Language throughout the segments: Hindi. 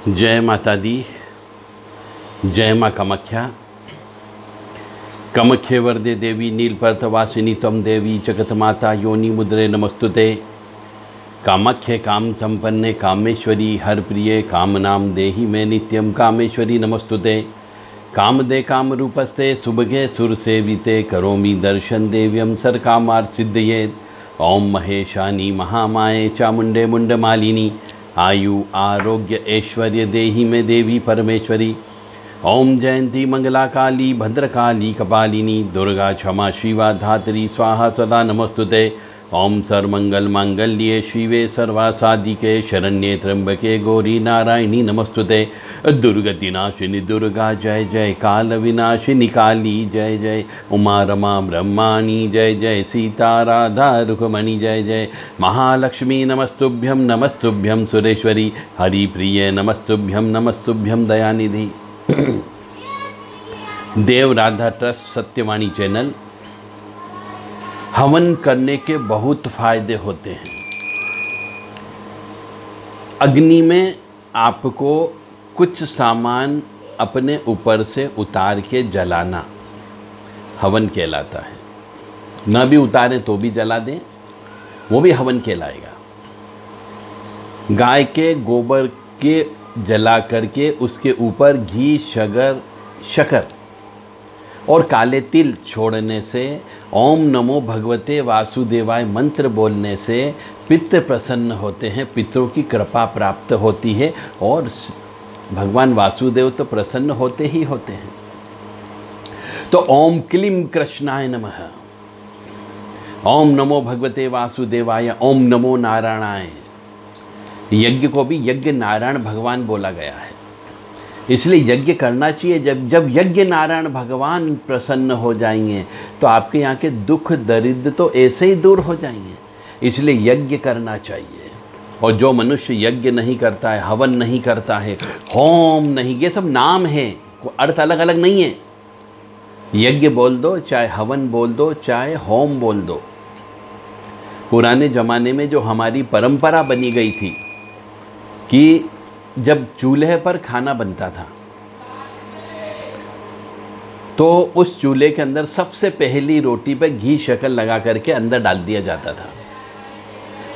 जय माता दी। जय माँ कामाख्या। कामाख्ये वरदे देवी नीलपर्वतवासिनी त्वं देवी जगतमाता योनि मुद्रे नमस्तुते। कामाख्ये काम संपन्ने कामेश्वरी हर प्रिये कामनाम देहि मे नित्यम कामेश्वरी नमस्तुते। कामदे काम रूपस्ते सुभगे सुर सेविते करोमि दर्शन देव्यम सर कामार्थ सिद्धयेत्। ओम महेशानी महामाये चामुंडे मुंडमालिनी आयु आरोग्य ऐश्वर्य देहि में देवी परमेश्वरी। ओम जयंती मंगला काली भद्रकाली कपालिनी दुर्गा क्षमा शिवा धात्री स्वाहा सदा नमस्तुते। ओम सर्वमंगल मांगल्ये शिवे सर्वासाधिके शरण्ये त्र्यंबके गौरी नारायणी नमस्तुते। दुर्गति नाशिनी दुर्गा जय जय, काल विनाशिनी काली जय जय, उमा रमा ब्रह्माणी जय जय, सीता राधा रुक्मणी जय जय, महालक्ष्मी नमस्तुभ्यं नमस्तुभ्यं सुरेश्वरी, हरि प्रिय नमस्तुभ्यं नमस्तुभ्यं दयानिधि। देव राधा ट्रस्ट सत्यवाणी चैनल। हवन करने के बहुत फायदे होते हैं। अग्नि में आपको कुछ सामान अपने ऊपर से उतार के जलाना हवन कहलाता है। न भी उतारें तो भी जला दें, वो भी हवन कहलाएगा। गाय के गोबर के जला करके उसके ऊपर घी शक्कर और काले तिल छोड़ने से, ओम नमो भगवते वासुदेवाय मंत्र बोलने से पितृ प्रसन्न होते हैं, पितरों की कृपा प्राप्त होती है और भगवान वासुदेव तो प्रसन्न होते ही होते हैं। तो ओम क्लीं कृष्णाय नमः, ओम नमो भगवते वासुदेवाय, ओम नमो नारायणाय। यज्ञ को भी यज्ञ नारायण भगवान बोला गया है, इसलिए यज्ञ करना चाहिए। जब यज्ञ नारायण भगवान प्रसन्न हो जाएंगे तो आपके यहाँ के दुख दरिद्र तो ऐसे ही दूर हो जाएंगे। इसलिए यज्ञ करना चाहिए। और जो मनुष्य यज्ञ नहीं करता है, हवन नहीं करता है, होम नहीं, ये सब नाम है, अर्थ अलग अलग नहीं है। यज्ञ बोल दो, चाहे हवन बोल दो, चाहे होम बोल दो। पुराने ज़माने में जो हमारी परंपरा बनी गई थी कि जब चूल्हे पर खाना बनता था तो उस चूल्हे के अंदर सबसे पहली रोटी पे घी शक्कर लगा करके अंदर डाल दिया जाता था।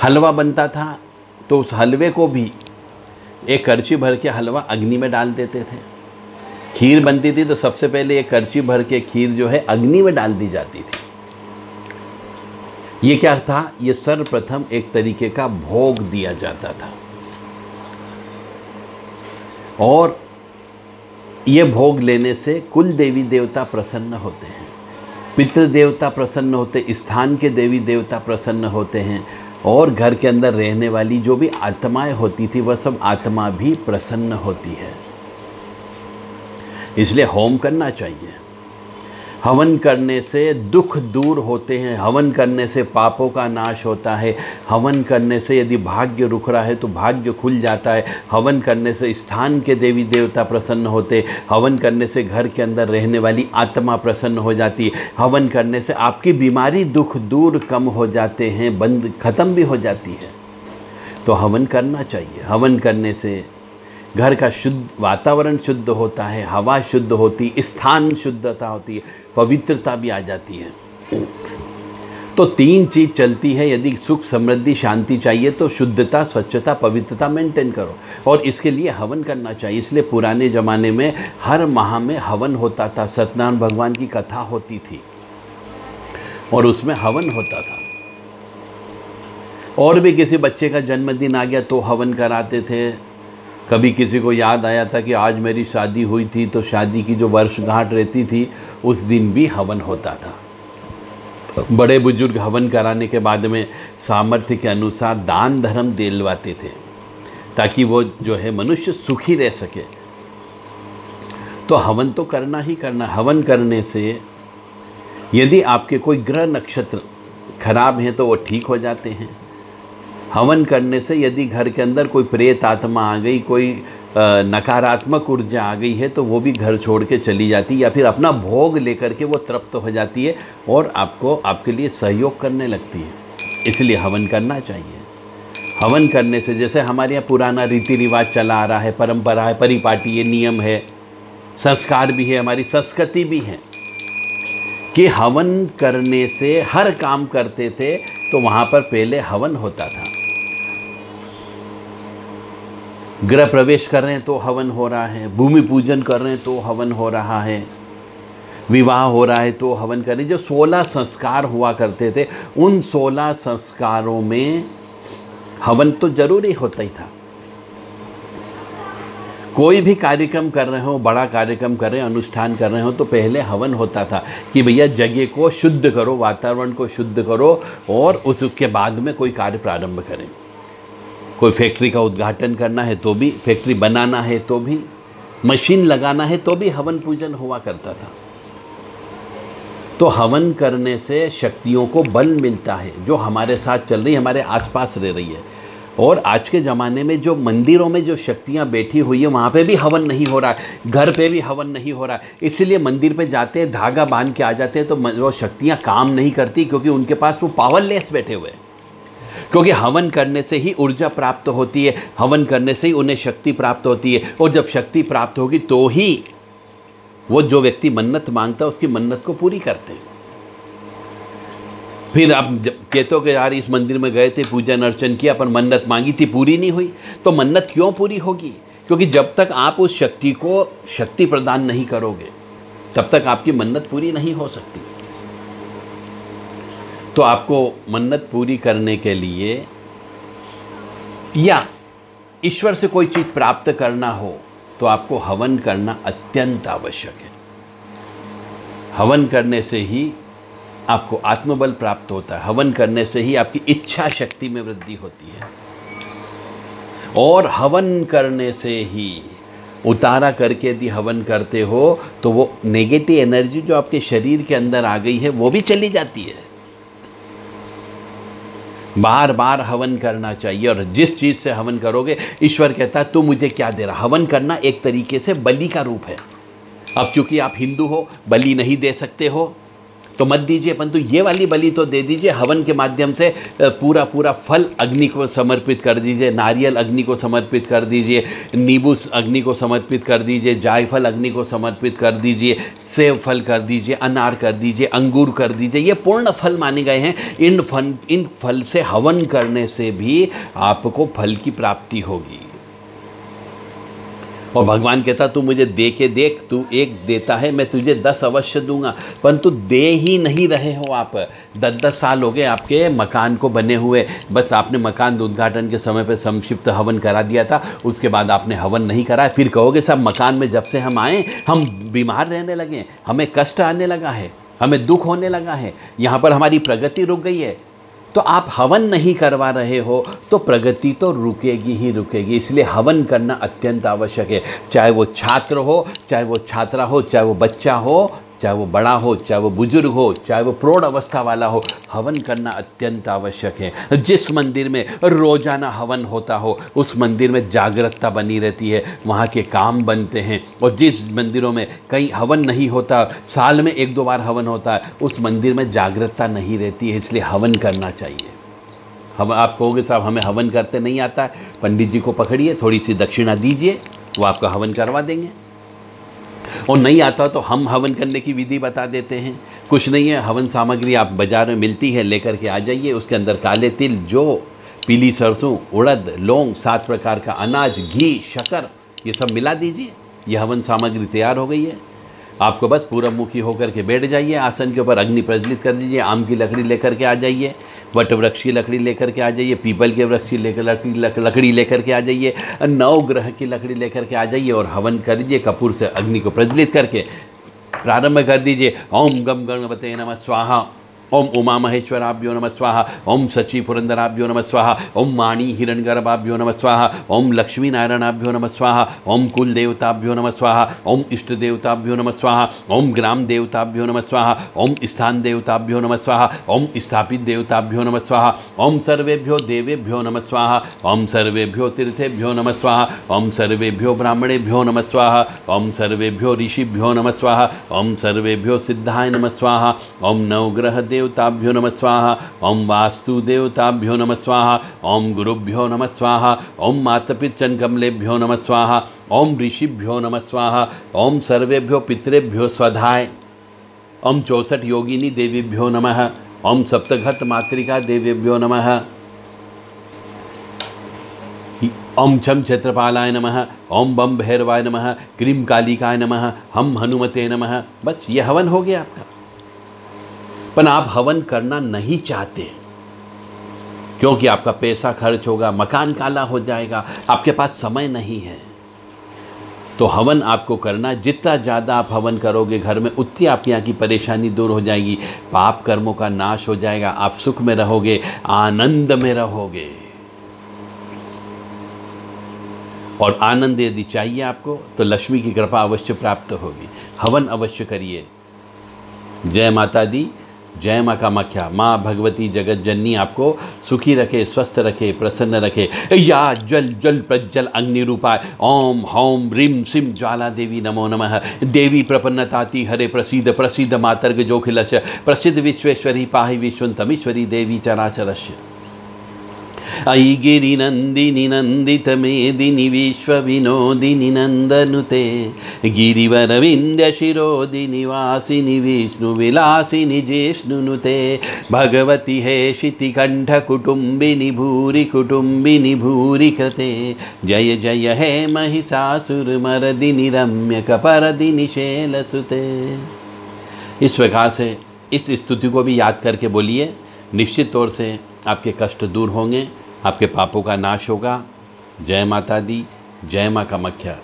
हलवा बनता था तो उस हलवे को भी एक करछी भर के हलवा अग्नि में डाल देते थे। खीर बनती थी तो सबसे पहले एक करछी भर के खीर जो है अग्नि में डाल दी जाती थी। ये क्या था? ये सर्वप्रथम एक तरीके का भोग दिया जाता था और ये भोग लेने से कुल देवी देवता प्रसन्न होते हैं, पितृ देवता प्रसन्न होते, स्थान के देवी देवता प्रसन्न होते हैं और घर के अंदर रहने वाली जो भी आत्माएं होती थी वह सब आत्मा भी प्रसन्न होती है। इसलिए होम करना चाहिए। हवन करने से दुख दूर होते हैं, हवन करने से पापों का नाश होता है, हवन करने से यदि भाग्य रुक रहा है तो भाग्य खुल जाता है, हवन करने से स्थान के देवी देवता प्रसन्न होते, हवन करने से घर के अंदर रहने वाली आत्मा प्रसन्न हो जाती है, हवन करने से आपकी बीमारी दुख दूर कम हो जाते हैं, ख़त्म भी हो जाती है। तो हवन करना चाहिए। हवन करने से घर का शुद्ध वातावरण शुद्ध होता है, हवा शुद्ध होती, स्थान शुद्धता होती है, पवित्रता भी आ जाती है। तो तीन चीज़ चलती है। यदि सुख समृद्धि शांति चाहिए तो शुद्धता स्वच्छता पवित्रता मेंटेन करो और इसके लिए हवन करना चाहिए। इसलिए पुराने ज़माने में हर माह में हवन होता था। सत्यनारायण भगवान की कथा होती थी और उसमें हवन होता था। और भी किसी बच्चे का जन्मदिन आ गया तो हवन कराते थे। कभी किसी को याद आया था कि आज मेरी शादी हुई थी तो शादी की जो वर्षगांठ रहती थी उस दिन भी हवन होता था। बड़े बुजुर्ग हवन कराने के बाद में सामर्थ्य के अनुसार दान धर्म दिलवाते थे ताकि वो जो है मनुष्य सुखी रह सके। तो हवन तो करना ही करना। हवन करने से यदि आपके कोई ग्रह नक्षत्र खराब हैं तो वो ठीक हो जाते हैं। हवन करने से यदि घर के अंदर कोई प्रेत आत्मा आ गई, कोई नकारात्मक ऊर्जा आ गई है तो वो भी घर छोड़ के चली जाती है या फिर अपना भोग लेकर के वो तृप्त हो जाती है और आपको आपके लिए सहयोग करने लगती है। इसलिए हवन करना चाहिए। हवन करने से, जैसे हमारे यहाँ पुराना रीति रिवाज चला आ रहा है, परंपरा है, परिपाटी है, नियम है, संस्कार भी है, हमारी संस्कृति भी है कि हवन करने से हर काम करते थे तो वहाँ पर पहले हवन होता था। गृह प्रवेश कर रहे हैं तो हवन हो रहा है, भूमि पूजन कर रहे हैं तो हवन हो रहा है, विवाह हो रहा है तो हवन कर रहे हैं। जो 16 संस्कार हुआ करते थे उन 16 संस्कारों में हवन तो जरूरी होता ही था। कोई भी कार्यक्रम कर रहे हो, बड़ा कार्यक्रम कर रहे हो, अनुष्ठान कर रहे हो तो पहले हवन होता था कि भैया जगह को शुद्ध करो, वातावरण को शुद्ध करो और उसके बाद में कोई कार्य प्रारंभ करें। कोई फैक्ट्री का उद्घाटन करना है तो भी, फैक्ट्री बनाना है तो भी, मशीन लगाना है तो भी हवन पूजन हुआ करता था। तो हवन करने से शक्तियों को बल मिलता है जो हमारे साथ चल रही, हमारे आसपास रह रही है। और आज के ज़माने में जो मंदिरों में जो शक्तियाँ बैठी हुई है वहाँ पे भी हवन नहीं हो रहा है, घर पे भी हवन नहीं हो रहा है। इसलिए मंदिर पे जाते हैं, धागा बांध के आ जाते हैं तो वो शक्तियाँ काम नहीं करती, क्योंकि उनके पास वो पावरलेस बैठे हुए हैं। क्योंकि हवन करने से ही ऊर्जा प्राप्त होती है, हवन करने से ही उन्हें शक्ति प्राप्त होती है। और जब शक्ति प्राप्त होगी तो ही वो जो व्यक्ति मन्नत मांगता है उसकी मन्नत को पूरी करते हैं। फिर आप कहते हो कि यार इस मंदिर में गए थे, पूजन अर्चन किया, पर मन्नत मांगी थी, पूरी नहीं हुई। तो मन्नत क्यों पूरी होगी? क्योंकि जब तक आप उस शक्ति को शक्ति प्रदान नहीं करोगे तब तक आपकी मन्नत पूरी नहीं हो सकती। तो आपको मन्नत पूरी करने के लिए या ईश्वर से कोई चीज़ प्राप्त करना हो तो आपको हवन करना अत्यंत आवश्यक है। हवन करने से ही आपको आत्मबल प्राप्त होता है, हवन करने से ही आपकी इच्छा शक्ति में वृद्धि होती है, और हवन करने से ही उतारा करके यदि हवन करते हो तो वो नेगेटिव एनर्जी जो आपके शरीर के अंदर आ गई है वो भी चली जाती है। बार बार हवन करना चाहिए, और जिस चीज़ से हवन करोगे ईश्वर कहता है तू मुझे क्या दे रहा। हवन करना एक तरीके से बलि का रूप है। अब चूंकि आप हिंदू हो, बलि नहीं दे सकते हो तो मत दीजिए, परंतु ये वाली बलि तो दे दीजिए। हवन के माध्यम से पूरा पूरा फल अग्नि को समर्पित कर दीजिए, नारियल अग्नि को समर्पित कर दीजिए, नींबू अग्नि को समर्पित कर दीजिए, जायफल अग्नि को समर्पित कर दीजिए, सेब फल कर दीजिए, अनार कर दीजिए, अंगूर कर दीजिए। ये पूर्ण फल माने गए हैं। इन फल से हवन करने से भी आपको फल की प्राप्ति होगी। और भगवान कहता तू मुझे दे के देख, तू एक देता है मैं तुझे 10 अवश्य दूंगा, परंतु दे ही नहीं रहे हो आप। 10-10 साल हो गए आपके मकान को बने हुए, बस आपने मकान उद्घाटन के समय पे संक्षिप्त हवन करा दिया था, उसके बाद आपने हवन नहीं करा। फिर कहोगे सब मकान में जब से हम आए हम बीमार रहने लगे, हमें कष्ट आने लगा है, हमें दुख होने लगा है, यहाँ पर हमारी प्रगति रुक गई है। तो आप हवन नहीं करवा रहे हो तो प्रगति तो रुकेगी ही रुकेगी। इसलिए हवन करना अत्यंत आवश्यक है। चाहे वो छात्र हो, चाहे वो छात्रा हो, चाहे वो बच्चा हो, चाहे वो बड़ा हो, चाहे वो बुजुर्ग हो, चाहे वो प्रौढ़ अवस्था वाला हो, हवन करना अत्यंत आवश्यक है। जिस मंदिर में रोजाना हवन होता हो उस मंदिर में जागरूकता बनी रहती है, वहाँ के काम बनते हैं। और जिस मंदिरों में कहीं हवन नहीं होता, साल में 1-2 बार हवन होता है, उस मंदिर में जागरूकता नहीं रहती है। इसलिए हवन करना चाहिए। हम आप कहोगे साहब हमें हवन करते नहीं आता है, पंडित जी को पकड़िए, थोड़ी सी दक्षिणा दीजिए, वो आपका हवन करवा देंगे। और नहीं आता तो हम हवन करने की विधि बता देते हैं। कुछ नहीं है, हवन सामग्री आप बाज़ार में मिलती है, लेकर के आ जाइए। उसके अंदर काले तिल, जौ, पीली सरसों, उड़द, लौंग, 7 प्रकार का अनाज, घी, शक्कर, ये सब मिला दीजिए। ये हवन सामग्री तैयार हो गई है। आपको बस पूरबमुखी होकर के बैठ जाइए, आसन के ऊपर अग्नि प्रज्वलित कर दीजिए, आम की लकड़ी लेकर के आ जाइए, वट वृक्ष की लकड़ी लेकर के आ जाइए, पीपल के वृक्ष की लकड़ी लेकर के आ जाइए, 9 ग्रह की लकड़ी लेकर के आ जाइए और हवन कर दीजिए। कपूर से अग्नि को प्रज्वलित करके प्रारंभ कर दीजिए। ओम गम गणपते नमः स्वाहा, ओम उमा महेश्वराभ्यो नमः स्वाहा, ओम सची पुरंदराभ्यो नमः स्वाहा, ओम वाणी हिरण्यगर्भाभ्यो नमः स्वाहा, ओम लक्ष्मी नारायणाभ्यो नमः स्वाहा, ओम कुल देवताभ्यो नमः स्वाहा, ओम इष्ट देवताभ्यो नमः स्वाहा, ओम ग्राम देवताभ्यो नमः स्वाहा, ओम स्थान देवताभ्यो नमः स्वाहा, ओम स्थापित देवताभ्यो नमः स्वाहा, ओम सर्वेभ्यो देवेभ्यो नमः स्वाहा, ओम सर्वेभ्यो तीर्थेभ्यो नमः स्वाहा, ओम सर्वेभ्यो ब्राह्मणेभ्यो नमः स्वाहा, ओम सर्वेभ्यो ऋषिभ्यो नमः स्वाहा, ओम सर्वेभ्यो सिद्धाय नमः स्वाहा, ओम नवग्रह देवताभ्यो नमः स्वाहा, ओम वास्तु देवताभ्यो नमः स्वाहा, ओम गुरुभ्यो नमः स्वाहा, ओम मातपितृ कमलेभ्यो नमः स्वाहा, ओम ऋषिभ्यो नमः स्वाहा, ओम सर्वेभ्यो पितरेभ्यो स्वधाय, ओम 64 योगिनी देवीभ्यो नमः, ओम सप्तघत मातृका देवीभ्यो नमः, ओम छम क्षेत्रपालाय नमः, ओम बम भैरवाय नमः, क्रीम कालिकाय नमः, हम हनुमते नमः। बस ये हवन हो गया आपका। पर आप हवन करना नहीं चाहते क्योंकि आपका पैसा खर्च होगा, मकान काला हो जाएगा, आपके पास समय नहीं है। तो हवन आपको करना, जितना ज़्यादा आप हवन करोगे घर में उतनी आपकी यहाँ की परेशानी दूर हो जाएगी, पाप कर्मों का नाश हो जाएगा, आप सुख में रहोगे, आनंद में रहोगे। और आनंद यदि चाहिए आपको तो लक्ष्मी की कृपा अवश्य प्राप्त होगी। हवन अवश्य करिए। जय माता दी, जय माँ कामाख्या। माँ भगवती जगत जननी आपको सुखी रखे, स्वस्थ रखे, प्रसन्न रखे। या जल जल प्रज्वल अग्नि रूपाय ओम हौम ह्रीं सिं ज्वाला देवी नमो नमः। देवी प्रपन्नताति हरे प्रसीद प्रसिद्ध मातर्ग जोखिलस्य प्रसिद्ध विश्वेश्वरी पाहि विश्वंतमीश्वरी देवी चराचरस्य। अयि गिरिनन्दिनि नन्दित मेदिनि विश्वविनोदिनि नन्दनुते गिरिवरविन्द्यशिरोदिनि वासिनि विष्णुविलासिनि जिष्णुनुते भगवति हे शितिकण्ठकुटुम्बिनि भूरि कुटुम्बिनि भूरि कृते जय जय हे महिषासुरमर्दिनि रम्यकपर्दिनि शैलसुते। इस प्रकार से इस स्तुति को भी याद करके बोलिए, निश्चित तौर से आपके कष्ट दूर होंगे, आपके पापों का नाश होगा। जय माता दी, जय माँ कामाख्या।